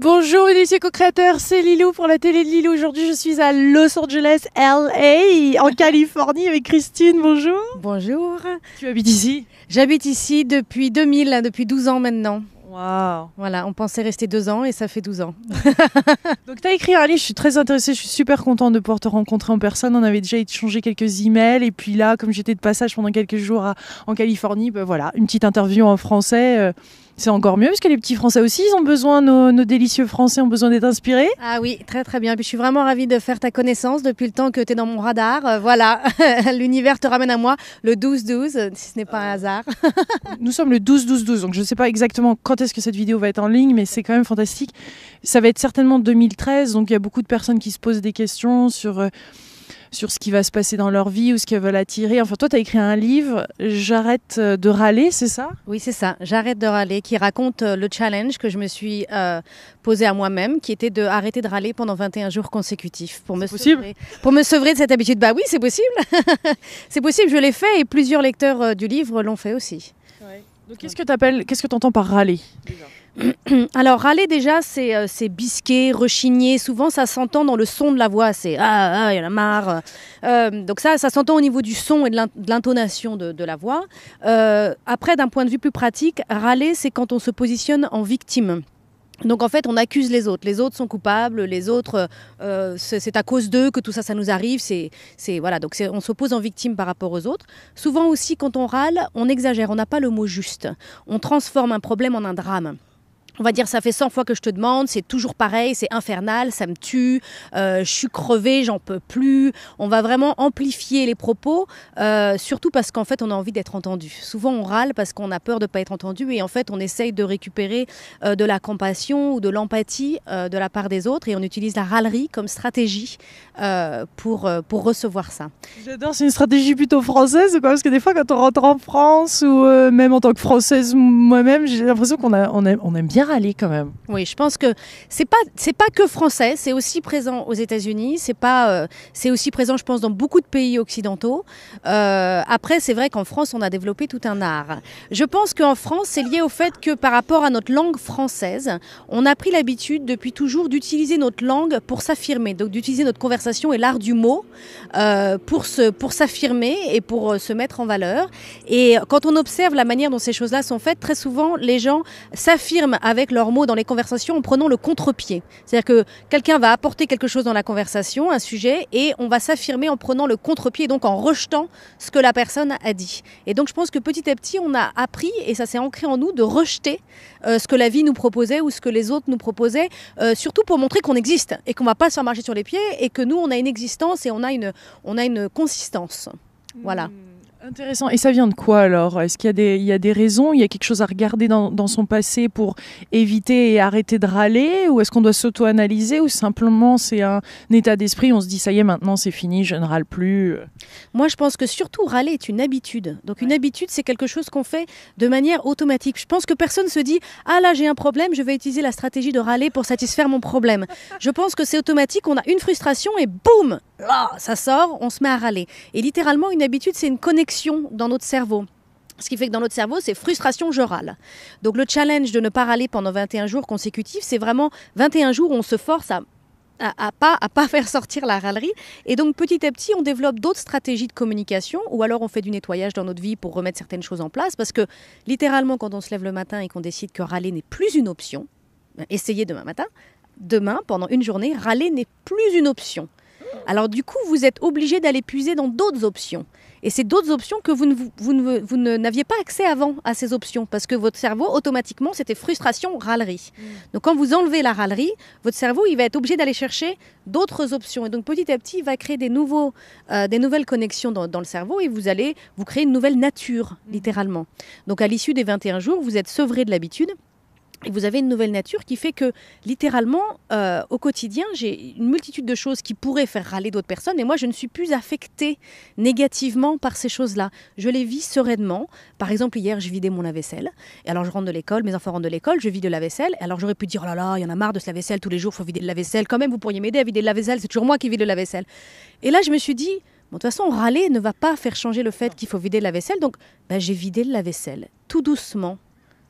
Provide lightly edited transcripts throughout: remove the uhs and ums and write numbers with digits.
Bonjour mes co-créateurs, c'est Lilou pour la télé de Lilou. Aujourd'hui je suis à Los Angeles, LA, en Californie avec Christine. Bonjour. Bonjour. Tu habites ici? J'habite ici depuis 2000, depuis 12 ans maintenant. Waouh. Voilà, on pensait rester 2 ans et ça fait 12 ans. Donc tu as écrit un livre, je suis très intéressée, je suis super contente de pouvoir te rencontrer en personne. On avait déjà échangé quelques emails et puis là, comme j'étais de passage pendant quelques jours en Californie, voilà, une petite interview en français. C'est encore mieux parce que les petits Français aussi, ils ont besoin, nos délicieux Français ont besoin d'être inspirés. Ah oui, très très bien. Puis je suis vraiment ravie de faire ta connaissance depuis le temps que tu es dans mon radar. Voilà, l'univers te ramène à moi le 12-12, si ce n'est pas un hasard. Nous sommes le 12-12-12, donc je ne sais pas exactement quand est-ce que cette vidéo va être en ligne, mais c'est quand même fantastique. Ça va être certainement 2013, donc il y a beaucoup de personnes qui se posent des questions sur ce qui va se passer dans leur vie ou ce qu'elles veulent attirer. Enfin, toi, tu as écrit un livre, J'arrête de râler, c'est ça? Oui, c'est ça, J'arrête de râler, qui raconte le challenge que je me suis posé à moi-même, qui était d'arrêter de râler pendant 21 jours consécutifs. Pour me sevrer de cette habitude. Bah oui, c'est possible. C'est possible, je l'ai fait et plusieurs lecteurs du livre l'ont fait aussi. Ouais. Donc, qu'est-ce que tu entends par râler déjà? Alors râler déjà c'est bisquer, rechigner, souvent ça s'entend dans le son de la voix, c'est ah il y en a marre. Donc ça s'entend au niveau du son et de l'intonation de la voix. Après d'un point de vue plus pratique, râler c'est quand on se positionne en victime. Donc en fait, on accuse les autres sont coupables, les autres, c'est à cause d'eux que tout ça nous arrive, voilà, donc on s'oppose en victime par rapport aux autres. Souvent aussi, quand on râle, on exagère, on n'a pas le mot juste, on transforme un problème en un drame. On va dire, ça fait 100 fois que je te demande, c'est toujours pareil, c'est infernal, ça me tue, je suis crevée, j'en peux plus. On va vraiment amplifier les propos, surtout parce qu'en fait, on a envie d'être entendu. Souvent, on râle parce qu'on a peur de ne pas être entendu et en fait, on essaye de récupérer de la compassion ou de l'empathie de la part des autres et on utilise la râlerie comme stratégie pour recevoir ça. J'adore, c'est une stratégie plutôt française, quoi, parce que des fois, quand on rentre en France ou même en tant que Française moi-même, j'ai l'impression qu'on aime bien râler quand même. Oui, je pense que c'est pas que français, c'est aussi présent aux États-Unis, c'est aussi présent, je pense, dans beaucoup de pays occidentaux. Après, c'est vrai qu'en France, on a développé tout un art. Je pense qu'en France, c'est lié au fait que par rapport à notre langue française, on a pris l'habitude depuis toujours d'utiliser notre langue pour s'affirmer, donc d'utiliser notre conversation et l'art du mot pour s'affirmer et pour se mettre en valeur. Et quand on observe la manière dont ces choses-là sont faites, très souvent, les gens s'affirment avec leurs mots dans les conversations en prenant le contre-pied. C'est-à-dire que quelqu'un va apporter quelque chose dans la conversation, un sujet, et on va s'affirmer en prenant le contre-pied, donc en rejetant ce que la personne a dit. Et donc je pense que petit à petit, on a appris, et ça s'est ancré en nous, de rejeter ce que la vie nous proposait ou ce que les autres nous proposaient, surtout pour montrer qu'on existe et qu'on ne va pas se faire marcher sur les pieds et que nous, on a une existence et on a une consistance. Voilà. Intéressant. Et ça vient de quoi alors? Est-ce qu'il y a des raisons? Il y a quelque chose à regarder dans son passé pour éviter et arrêter de râler? Ou est-ce qu'on doit s'auto-analyser? Ou simplement c'est un état d'esprit, on se dit ça y est, maintenant c'est fini, je ne râle plus? Moi je pense que surtout râler est une habitude. Donc une habitude c'est quelque chose qu'on fait de manière automatique. Je pense que personne se dit ah là j'ai un problème, je vais utiliser la stratégie de râler pour satisfaire mon problème. Je pense que c'est automatique, on a une frustration et boum, là, ça sort, on se met à râler. Et littéralement une habitude c'est une connexion dans notre cerveau. Ce qui fait que dans notre cerveau, c'est frustration, je râle. Donc le challenge de ne pas râler pendant 21 jours consécutifs, c'est vraiment 21 jours où on se force à pas faire sortir la râlerie. Et donc petit à petit, on développe d'autres stratégies de communication ou alors on fait du nettoyage dans notre vie pour remettre certaines choses en place. Parce que littéralement, quand on se lève le matin et qu'on décide que râler n'est plus une option, essayez demain matin, demain, pendant une journée, râler n'est plus une option. Alors du coup, vous êtes obligé d'aller puiser dans d'autres options. Et c'est d'autres options que vous n'aviez pas accès avant à ces options. Parce que votre cerveau, automatiquement, c'était frustration, râlerie. Donc quand vous enlevez la râlerie, votre cerveau, il va être obligé d'aller chercher d'autres options. Et donc petit à petit, il va créer des nouvelles connexions dans le cerveau et vous créez une nouvelle nature, littéralement. Donc à l'issue des 21 jours, vous êtes sevré de l'habitude. Et vous avez une nouvelle nature qui fait que, littéralement, au quotidien, j'ai une multitude de choses qui pourraient faire râler d'autres personnes. Et moi, je ne suis plus affectée négativement par ces choses-là. Je les vis sereinement. Par exemple, hier, je vidais mon lave-vaisselle. Et alors, je rentre de l'école, mes enfants rentrent de l'école, je vide le lave-vaisselle. Et alors, j'aurais pu dire, oh là là, il y en a marre de ce lave-vaisselle, tous les jours, il faut vider le lave-vaisselle. Quand même, vous pourriez m'aider à vider le lave-vaisselle, c'est toujours moi qui vide le lave-vaisselle. Et là, je me suis dit, bon, de toute façon, râler ne va pas faire changer le fait qu'il faut vider le lave-vaisselle. Donc, j'ai vidé le lave-vaisselle, tout doucement,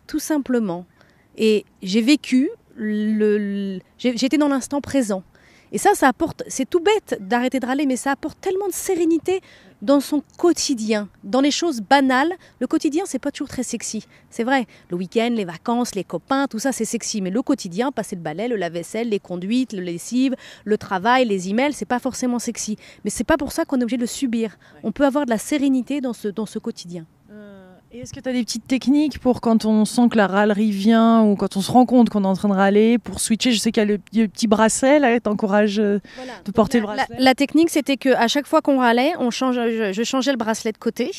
tout simplement. Et j'ai vécu j'étais dans l'instant présent. Et ça apporte, c'est tout bête d'arrêter de râler, mais ça apporte tellement de sérénité dans son quotidien, dans les choses banales. Le quotidien, c'est pas toujours très sexy. C'est vrai, le week-end, les vacances, les copains, tout ça, c'est sexy. Mais le quotidien, passer le balai, le lave-vaisselle, les conduites, le lessive, le travail, les emails, c'est pas forcément sexy. Mais c'est pas pour ça qu'on est obligé de le subir. On peut avoir de la sérénité dans ce quotidien. Et est-ce que tu as des petites techniques pour quand on sent que la râlerie vient ou quand on se rend compte qu'on est en train de râler, pour switcher? Je sais qu'il y a le petit bracelet, là, t'encourages de porter le bracelet. La technique, c'était qu'à chaque fois qu'on râlait, je changeais le bracelet de côté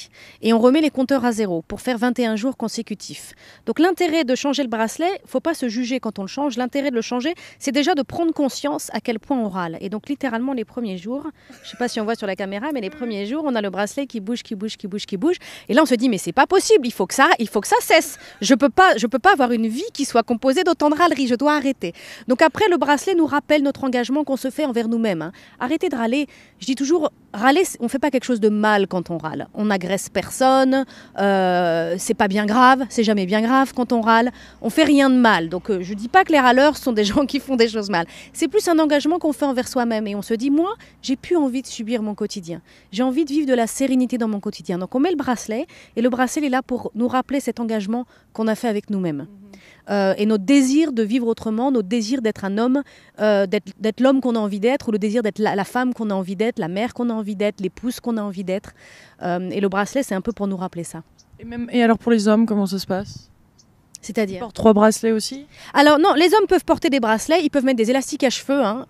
et on remet les compteurs à zéro pour faire 21 jours consécutifs. Donc l'intérêt de changer le bracelet, il ne faut pas se juger quand on le change. L'intérêt de le changer, c'est déjà de prendre conscience à quel point on râle. Et donc littéralement, les premiers jours, je ne sais pas si on voit sur la caméra, mais les premiers jours, on a le bracelet qui bouge, qui bouge, qui bouge, qui bouge. Et là, on se dit, mais c'est pas possible. Il faut que ça cesse. Je peux pas avoir une vie qui soit composée d'autant de râleries. Je dois arrêter. Donc après, le bracelet nous rappelle notre engagement qu'on se fait envers nous-mêmes. Hein. Arrêtez de râler. Je dis toujours, râler, on fait pas quelque chose de mal quand on râle. On n'agresse personne. C'est pas bien grave. C'est jamais bien grave quand on râle. On fait rien de mal. Donc je dis pas que les râleurs sont des gens qui font des choses mal. C'est plus un engagement qu'on fait envers soi-même. Et on se dit, moi, j'ai plus envie de subir mon quotidien. J'ai envie de vivre de la sérénité dans mon quotidien. Donc on met le bracelet et le bracelet est là pour nous rappeler cet engagement qu'on a fait avec nous-mêmes. Et notre désir de vivre autrement, notre désir d'être un homme, d'être l'homme qu'on a envie d'être, ou le désir d'être la femme qu'on a envie d'être, la mère qu'on a envie d'être, l'épouse qu'on a envie d'être. Et le bracelet, c'est un peu pour nous rappeler ça. Et alors pour les hommes, comment ça se passe? C'est-à-dire? Ils portent 3 bracelets aussi? Alors non, les hommes peuvent porter des bracelets, ils peuvent mettre des élastiques à cheveux. Hein.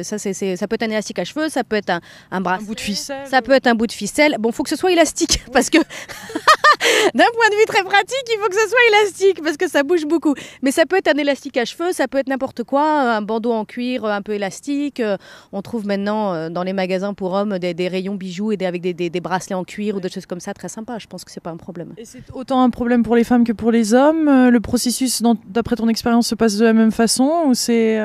Ça peut être un élastique à cheveux, ça peut être un bracelet. Un bout de ficelle. Ça peut être un bout de ficelle. Bon, il faut que ce soit élastique, parce que d'un point de vue très pratique, il faut que ce soit élastique, parce que ça bouge beaucoup. Mais ça peut être un élastique à cheveux, ça peut être n'importe quoi, un bandeau en cuir un peu élastique. On trouve maintenant dans les magasins pour hommes des rayons bijoux et avec des bracelets en cuir ou des choses comme ça, très sympa. Je pense que c'est pas un problème. Et c'est autant un problème pour les femmes que pour les hommes? Le processus, d'après ton expérience, se passe de la même façon ou c'est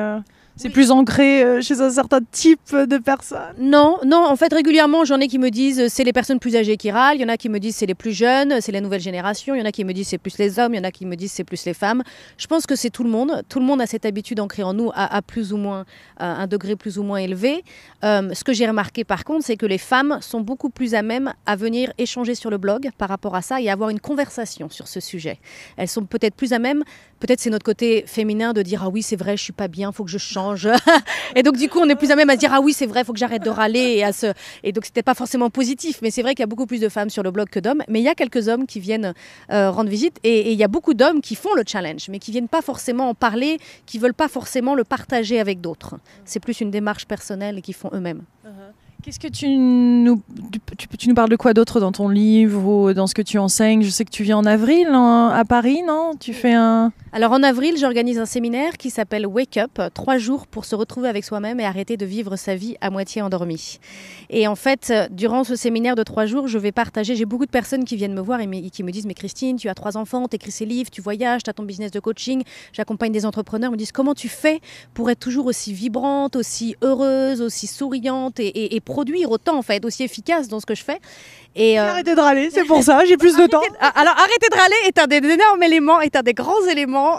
plus ancré chez un certain type de personnes? Non, en fait régulièrement j'en ai qui me disent c'est les personnes plus âgées qui râlent, il y en a qui me disent c'est les plus jeunes, c'est la nouvelle génération, il y en a qui me disent c'est plus les hommes, il y en a qui me disent c'est plus les femmes. Je pense que c'est tout le monde a cette habitude ancrée en nous à plus ou moins à un degré plus ou moins élevé. Ce que j'ai remarqué par contre, c'est que les femmes sont beaucoup plus à même à venir échanger sur le blog par rapport à ça et avoir une conversation sur ce sujet. Elles sont peut-être plus à même, peut-être c'est notre côté féminin de dire ah oui c'est vrai je suis pas bien, faut que je change. Et donc du coup on est plus à même à se dire ah oui c'est vrai faut que j'arrête de râler et donc c'était pas forcément positif, mais c'est vrai qu'il y a beaucoup plus de femmes sur le blog que d'hommes, mais il y a quelques hommes qui viennent rendre visite et il y a beaucoup d'hommes qui font le challenge mais qui viennent pas forcément en parler, qui veulent pas forcément le partager avec d'autres. C'est plus une démarche personnelle qu'ils font eux-mêmes. Qu'est-ce que tu nous parles de quoi d'autre dans ton livre ou dans ce que tu enseignes? Je sais que tu viens en avril à Paris, non? Tu fais un... Alors en avril, j'organise un séminaire qui s'appelle Wake Up, 3 jours pour se retrouver avec soi-même et arrêter de vivre sa vie à moitié endormie. Et en fait, durant ce séminaire de 3 jours, je vais partager, j'ai beaucoup de personnes qui viennent me voir et qui me disent « Mais Christine, tu as 3 enfants, tu écris ces livres, tu voyages, tu as ton business de coaching, j'accompagne des entrepreneurs, me disent comment tu fais pour être toujours aussi vibrante, aussi heureuse, aussi souriante et produire autant en fait, aussi efficace dans ce que je fais ». Et arrêtez de râler, c'est pour ça, j'ai plus de temps. Alors, arrêter de râler est un des énormes éléments, est un des grands éléments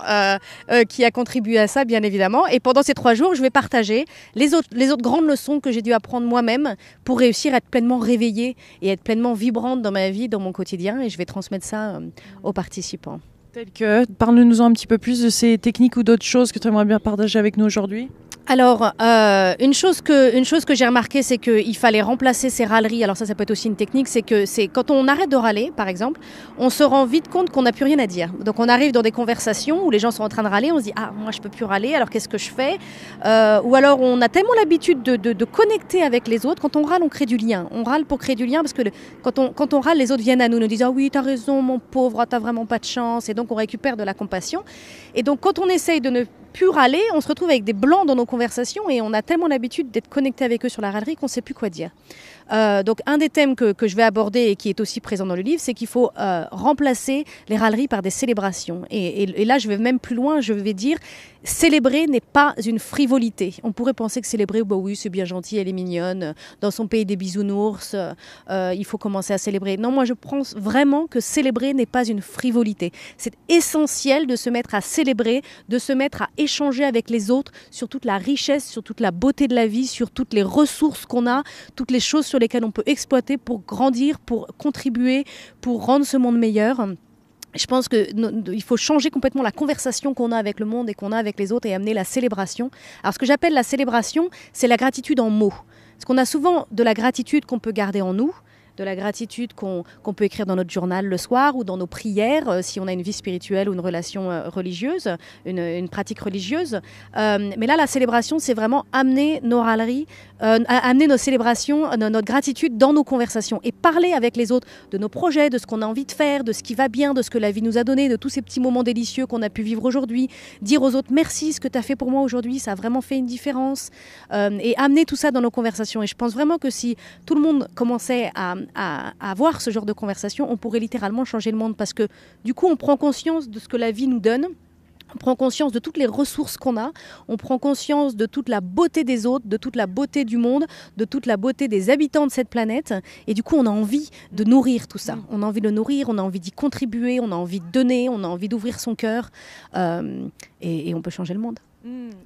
qui a contribué à ça, bien évidemment. Et pendant ces 3 jours, je vais partager les autres grandes leçons que j'ai dû apprendre moi-même pour réussir à être pleinement réveillée et être pleinement vibrante dans ma vie, dans mon quotidien. Et je vais transmettre ça aux participants. Tel que, parle-nous un petit peu plus de ces techniques ou d'autres choses que tu aimerais bien partager avec nous aujourd'hui. Alors, une chose que j'ai remarqué, c'est qu'il fallait remplacer ces râleries. Alors ça peut être aussi une technique, c'est quand on arrête de râler, par exemple, on se rend vite compte qu'on n'a plus rien à dire. Donc on arrive dans des conversations où les gens sont en train de râler, on se dit « Ah, moi je peux plus râler, alors qu'est-ce que je fais ?» Ou alors on a tellement l'habitude de connecter avec les autres. Quand on râle, on crée du lien. On râle pour créer du lien parce que quand on râle, les autres viennent à nous disent « Ah oui, t'as raison, mon pauvre, t'as vraiment pas de chance. » Et donc on récupère de la compassion. Et donc quand on essaye de ne plus râler, on se retrouve avec des blancs dans nos conversations et on a tellement l'habitude d'être connecté avec eux sur la râlerie qu'on ne sait plus quoi dire. Donc un des thèmes que je vais aborder et qui est aussi présent dans le livre, c'est qu'il faut remplacer les râleries par des célébrations. Et là, je vais même plus loin, je vais dire, célébrer n'est pas une frivolité. On pourrait penser que célébrer, bah oui, c'est bien gentil, elle est mignonne, dans son pays des bisounours, il faut commencer à célébrer. Non, moi je pense vraiment que célébrer n'est pas une frivolité. C'est essentiel de se mettre à célébrer, de se mettre à échanger avec les autres sur toute la richesse, sur toute la beauté de la vie, sur toutes les ressources qu'on a, toutes les choses sur lesquelles on peut exploiter pour grandir, pour contribuer, pour rendre ce monde meilleur. Je pense qu'il faut changer complètement la conversation qu'on a avec le monde et qu'on a avec les autres et amener la célébration. Alors ce que j'appelle la célébration, c'est la gratitude en mots. Parce qu'on a souvent de la gratitude qu'on peut garder en nous, de la gratitude qu'on peut écrire dans notre journal le soir ou dans nos prières, si on a une vie spirituelle ou une relation religieuse, une pratique religieuse. Mais là, la célébration, c'est vraiment amener nos râleries, amener nos célébrations, notre gratitude dans nos conversations et parler avec les autres de nos projets, de ce qu'on a envie de faire, de ce qui va bien, de ce que la vie nous a donné, de tous ces petits moments délicieux qu'on a pu vivre aujourd'hui. Dire aux autres merci, ce que tu as fait pour moi aujourd'hui, ça a vraiment fait une différence. Et amener tout ça dans nos conversations. Et je pense vraiment que si tout le monde commençait à avoir ce genre de conversation, on pourrait littéralement changer le monde parce que du coup on prend conscience de ce que la vie nous donne, on prend conscience de toutes les ressources qu'on a, on prend conscience de toute la beauté des autres, de toute la beauté du monde, de toute la beauté des habitants de cette planète et du coup on a envie de nourrir tout ça, on a envie de le nourrir, on a envie d'y contribuer, on a envie de donner, on a envie d'ouvrir son cœur et on peut changer le monde.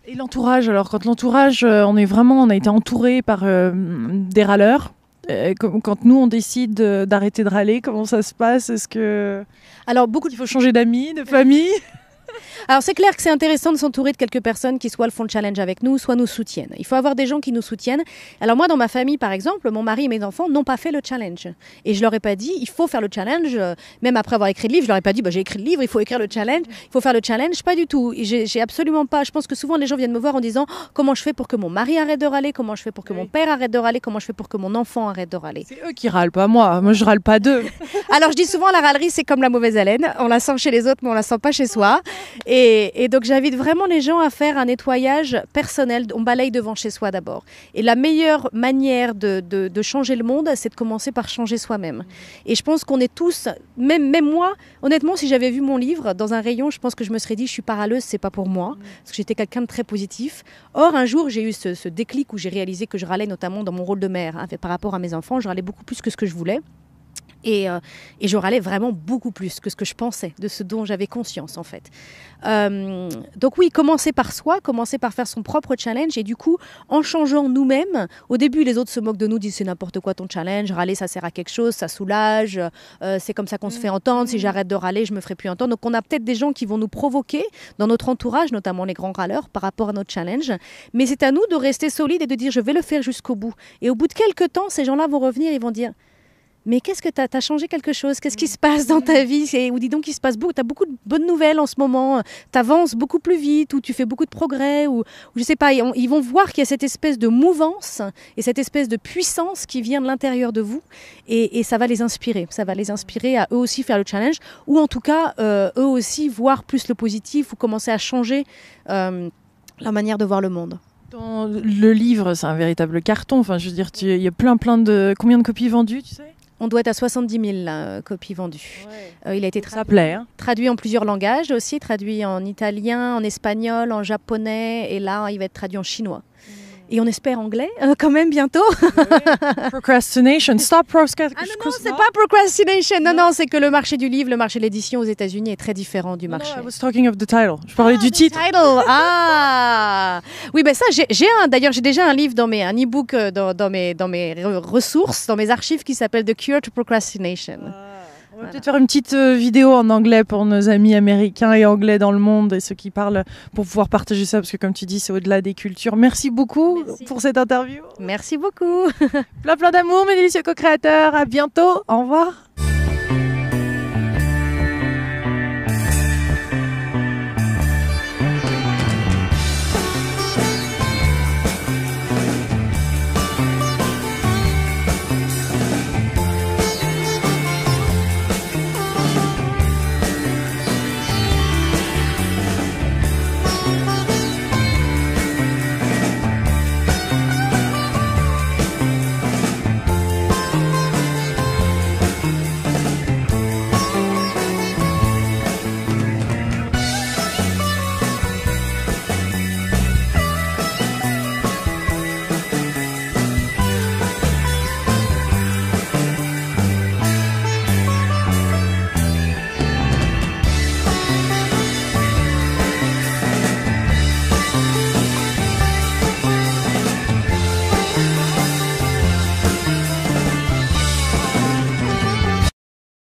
Et l'entourage, alors quand l'entourage, on a été entouré par des râleurs. Quand nous on décide d'arrêter de râler, comment ça se passe? Est-ce que il faut changer d'amis, de famille? Alors c'est clair que c'est intéressant de s'entourer de quelques personnes qui soit le font le challenge avec nous, soit nous soutiennent. Il faut avoir des gens qui nous soutiennent. Alors moi dans ma famille par exemple, mon mari et mes enfants n'ont pas fait le challenge. Et je leur ai pas dit il faut faire le challenge, même après avoir écrit le livre, je leur ai pas dit j'ai écrit le livre, il faut écrire le challenge, il faut faire le challenge, pas du tout. J'ai absolument pas, je pense que souvent les gens viennent me voir en disant comment je fais pour que mon mari arrête de râler, comment je fais pour que mon père arrête de râler, comment je fais pour que mon enfant arrête de râler. C'est eux qui râlent, pas moi je râle pas d'eux. Alors je dis souvent la râlerie c'est comme la mauvaise haleine, on la sent chez les autres mais on la sent pas chez soi. Et donc j'invite vraiment les gens à faire un nettoyage personnel, on balaye devant chez soi d'abord. Et la meilleure manière de changer le monde, c'est de commencer par changer soi-même. Et je pense qu'on est tous, même moi, honnêtement, si j'avais vu mon livre dans un rayon, je pense que je me serais dit je suis pas râleuse, c'est pas pour moi, parce que j'étais quelqu'un de très positif. Or un jour j'ai eu ce déclic où j'ai réalisé que je râlais notamment dans mon rôle de mère, hein, par rapport à mes enfants, je râlais beaucoup plus que ce que je voulais. Et je râlais vraiment beaucoup plus que ce que je pensais, de ce dont j'avais conscience en fait. Donc oui, commencer par soi, commencer par faire son propre challenge et du coup, en changeant nous-mêmes, au début les autres se moquent de nous, disent c'est n'importe quoi ton challenge, râler ça sert à quelque chose, ça soulage, c'est comme ça qu'on se fait entendre, si j'arrête de râler je me ferai plus entendre. Donc on a peut-être des gens qui vont nous provoquer dans notre entourage, notamment les grands râleurs par rapport à notre challenge, mais c'est à nous de rester solide et de dire je vais le faire jusqu'au bout. Et au bout de quelques temps, ces gens-là vont revenir, ils vont dire mais qu'est-ce que t'as changé quelque chose? Qu'est-ce qui se passe dans ta vie? Ou dis donc, il se passe beaucoup. T'as beaucoup de bonnes nouvelles en ce moment. T'avances beaucoup plus vite, ou tu fais beaucoup de progrès, ou je sais pas. Ils vont voir qu'il y a cette espèce de mouvance et cette espèce de puissance qui vient de l'intérieur de vous, et ça va les inspirer. Ça va les inspirer à eux aussi faire le challenge, ou en tout cas eux aussi voir plus le positif ou commencer à changer leur manière de voir le monde. Dans le livre, c'est un véritable carton. Enfin, je veux dire, il y a plein de... Combien de copies vendues, tu sais? On doit être à 70 000 copies vendues. Ouais. Il a été traduit en plusieurs langages aussi, traduit en italien, en espagnol, en japonais, et là, il va être traduit en chinois. Et on espère anglais quand même bientôt. Procrastination, stop procrastination. Ah non, c'est pas procrastination. Non, c'est que le marché du livre, le marché de l'édition aux États-Unis est très différent du marché. I was talking of the title. Je parlais du titre. Oui, ben ça, d'ailleurs, j'ai déjà un livre un e-book dans mes ressources, dans mes archives qui s'appelle The Cure to Procrastination. On va peut-être faire une petite vidéo en anglais pour nos amis américains et anglais dans le monde et ceux qui parlent pour pouvoir partager ça parce que comme tu dis c'est au-delà des cultures. Merci beaucoup pour cette interview. Merci beaucoup. Plein d'amour mes délicieux co-créateurs. À bientôt. Au revoir.